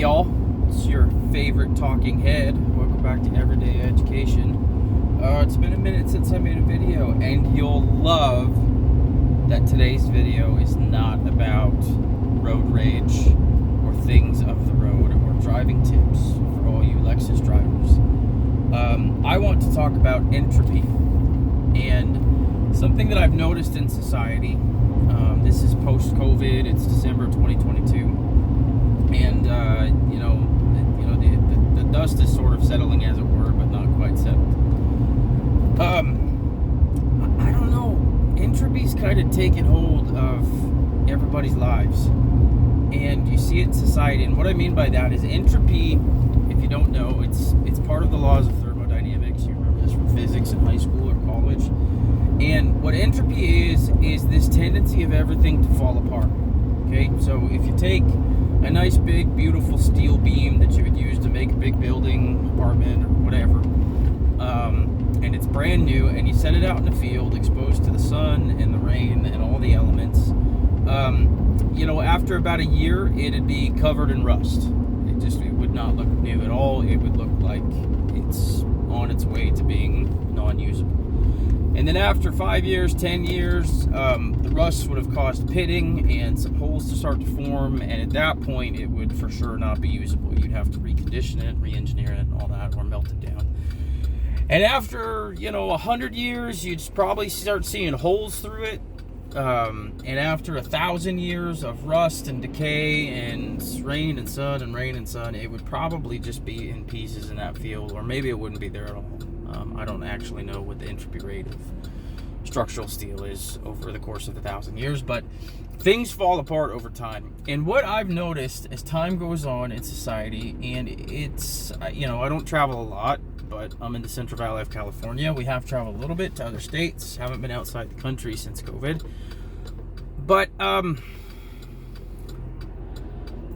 y'all, it's your favorite talking head. Welcome back to Everyday Education. It's been a minute since I made a video, and you'll love that today's video is not about road rage or things of the road or driving tips for all you Lexus drivers. I want to talk about entropy and something that I've noticed in society. This is post-COVID. It's December 2022, and the dust is sort of settling, as it were, but not quite settled. I don't know. Entropy's kind of taken hold of everybody's lives, and you see it in society. And what I mean by that is entropy. If you don't know, it's part of the laws of thermodynamics. You remember this from physics in high school or college. And what entropy is this tendency of everything to fall apart. Okay, so if you take a nice big beautiful steel beam that you would use to make a big building, apartment, or whatever, and it's brand new, and you set it out in the field exposed to the sun and the rain and all the elements, after about a year it'd be covered in rust. It would not look new at all. It would look like it's on its way to being non-usable. And then after 5 years, 10 years, the rust would have caused pitting and some holes to start to form, and at that point it would for sure not be usable. You'd have to recondition it, re-engineer it, and all that, or melt it down. And after 100 years, you'd probably start seeing holes through it. And after 1,000 years of rust and decay and rain and sun, it would probably just be in pieces in that field, or maybe it wouldn't be there at all. I don't actually know what the entropy rate of structural steel is over the course of 1,000 years, but things fall apart over time. And what I've noticed as time goes on in society, and it's, I don't travel a lot, but I'm in the Central Valley of California. We have traveled a little bit to other states, haven't been outside the country since COVID. But,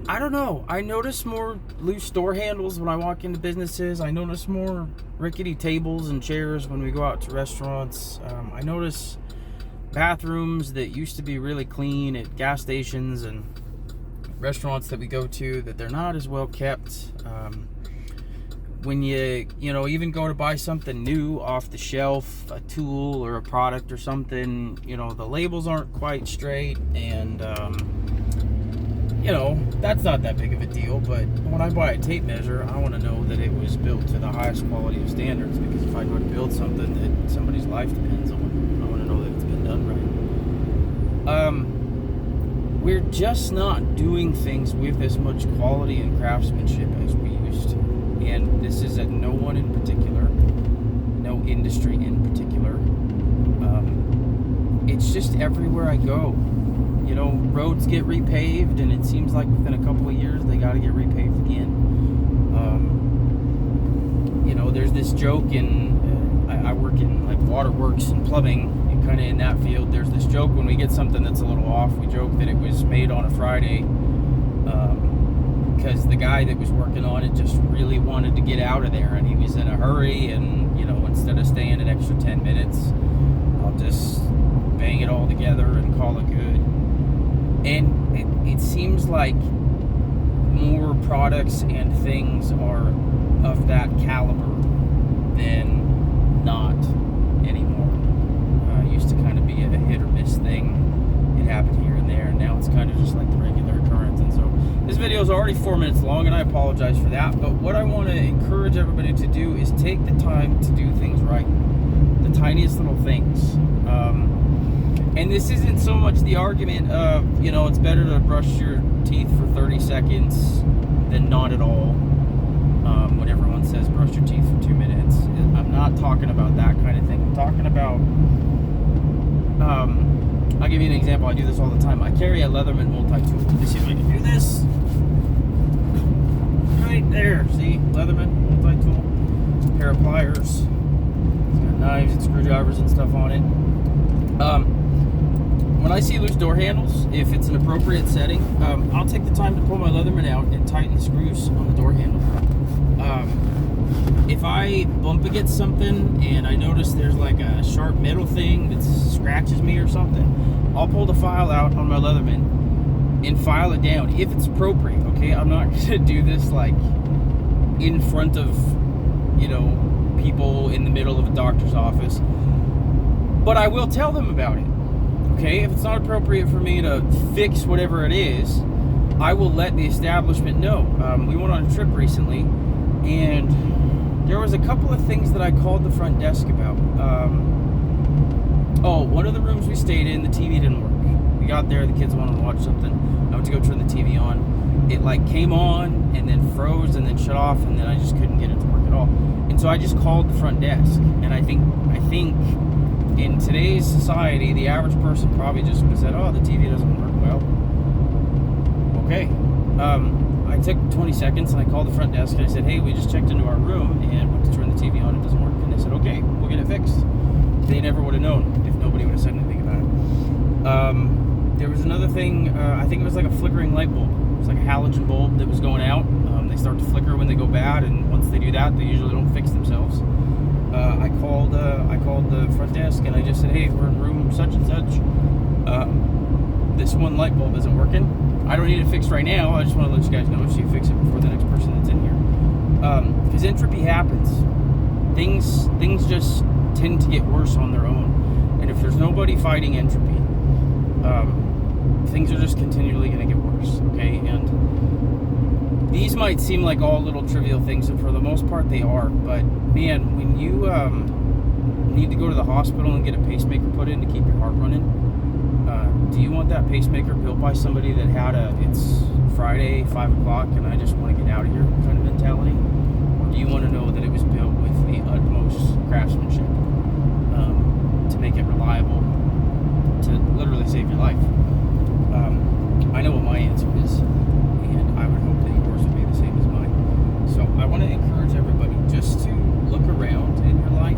I don't know. I notice more loose door handles when I walk into businesses. I notice more rickety tables and chairs when we go out to restaurants. I notice bathrooms that used to be really clean at gas stations and restaurants that we go to, that they're not as well kept. When you even go to buy something new off the shelf, a tool or a product or something, the labels aren't quite straight, and that's not that big of a deal. But when I buy a tape measure, I want to know that it was built to the highest quality of standards, because if I go to build something that somebody's life depends on, I want to know that it's been done right. We're just not doing things with as much quality and craftsmanship as we used to. And this is at no one in particular, no industry in particular. It's just everywhere I go. Roads get repaved, and it seems like within a couple of years they got to get repaved again. There's this joke I work in like waterworks and plumbing, and kind of in that field. There's this joke when we get something that's a little off. We joke that it was made on a Friday, because the guy that was working on it just really wanted to get out of there, and he was in a hurry, and instead of staying an extra 10 minutes, I'll just bang it all together and call it good. And it seems like more products and things are of that caliber than not anymore. It used to kind of be a hit or miss thing. It happened here and there, and now it's kind of just like the regular occurrence. And so this video is already 4 minutes long, and I apologize for that. But what I want to encourage everybody to do is take the time to do things right. The tiniest little things. And this isn't so much the argument of, it's better to brush your teeth for 30 seconds than not at all. When everyone says brush your teeth for 2 minutes. I'm not talking about that kind of thing. I'm talking about, I'll give you an example. I do this all the time. I carry a Leatherman multi-tool. Let me see if I can do this. Right there. See? Leatherman multi-tool. A pair of pliers. It's got knives and screwdrivers and stuff on it. When I see loose door handles, if it's an appropriate setting, I'll take the time to pull my Leatherman out and tighten the screws on the door handle. If I bump against something and I notice there's like a sharp metal thing that scratches me or something, I'll pull the file out on my Leatherman and file it down if it's appropriate, okay? I'm not going to do this like in front of, people in the middle of a doctor's office. But I will tell them about it, okay? If it's not appropriate for me to fix whatever it is, I will let the establishment know. We went on a trip recently, and there was a couple of things that I called the front desk about. One of the rooms we stayed in, the TV didn't work. We got there, the kids wanted to watch something. I went to go turn the TV on. It like came on and then froze and then shut off, and then I just couldn't get it to work at all. And so I just called the front desk. And I think in today's society, the average person probably just would have said, "Oh, the TV doesn't work." Well, okay. I took 20 seconds and I called the front desk and I said, "Hey, we just checked into our room and went to turn the TV on. It doesn't work." And they said, "Okay, we'll get it fixed." They never would have known if nobody would have said anything about it. There was another thing. I think it was like a flickering light bulb. It was like a halogen bulb that was going out. They start to flicker when they go bad, and once they do that, they usually don't fix themselves. I called the front desk and I just said, "Hey, we're in room such and such. This one light bulb isn't working. I don't need it fixed right now. I just want to let you guys know so you fix it before the next person that's in here." Because entropy happens. Things just tend to get worse on their own, and if there's nobody fighting entropy, things are just continually going to get worse. Okay, and these might seem like all little trivial things, and for the most part they are. But man, when you need to go to the hospital and get a pacemaker put in to keep your heart running, do you want that pacemaker built by somebody that had it's Friday, 5 o'clock, and I just want to get out of here kind of mentality? Or do you want to know that it was built with the utmost craftsmanship to make it reliable, to literally save your life? I know what my answer is, and I would hope that yours would be the same as mine. So I want to encourage everybody just to look around in your life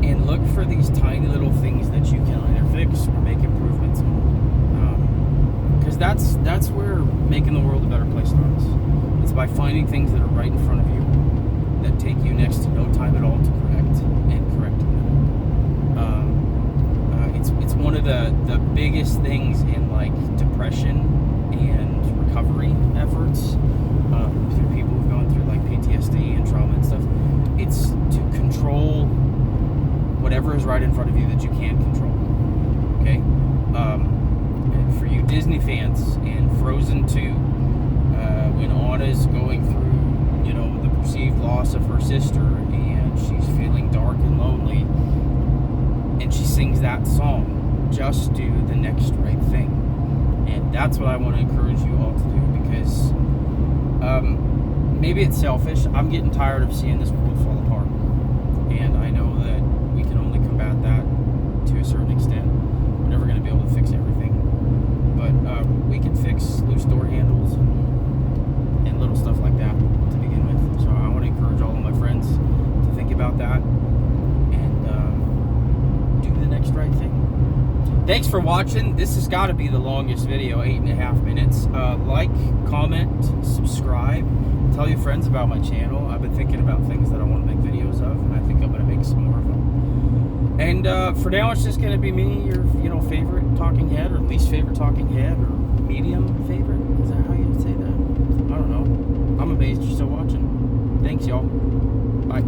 and look for these tiny little things that you can either fix or make improvements on. Because that's where making the world a better place starts. It's by finding things that are right in front of you that take you next to no time at all to correct and correcting them. It's one of the biggest things in like depression and recovery efforts through people who've gone through like PTSD and trauma and stuff. It's to control whatever is right in front of you that you can control. Okay? And for you Disney fans, in Frozen 2, when Anna's going through, the perceived loss of her sister, and she's feeling dark and lonely, and she sings that song, "Just do the next right thing." And that's what I want to encourage you all to do, because maybe it's selfish. I'm getting tired of seeing this world fall apart, and I know that we can only combat that to a certain extent. We're never going to be able to fix everything, but we can fix loose door handles and little stuff like that to begin with. So I want to encourage all of my friends to think about that and do the next right thing. Thanks for watching. This has got to be the longest video, 8.5 minutes. Like, comment, subscribe, tell your friends about my channel. I've been thinking about things that I want to make videos of, and I think I'm going to make some more of them. And for now, it's just going to be me, your favorite talking head, or least favorite talking head, or medium favorite. Is that how you would say that? I don't know. I'm amazed you're still watching. Thanks, y'all. Bye.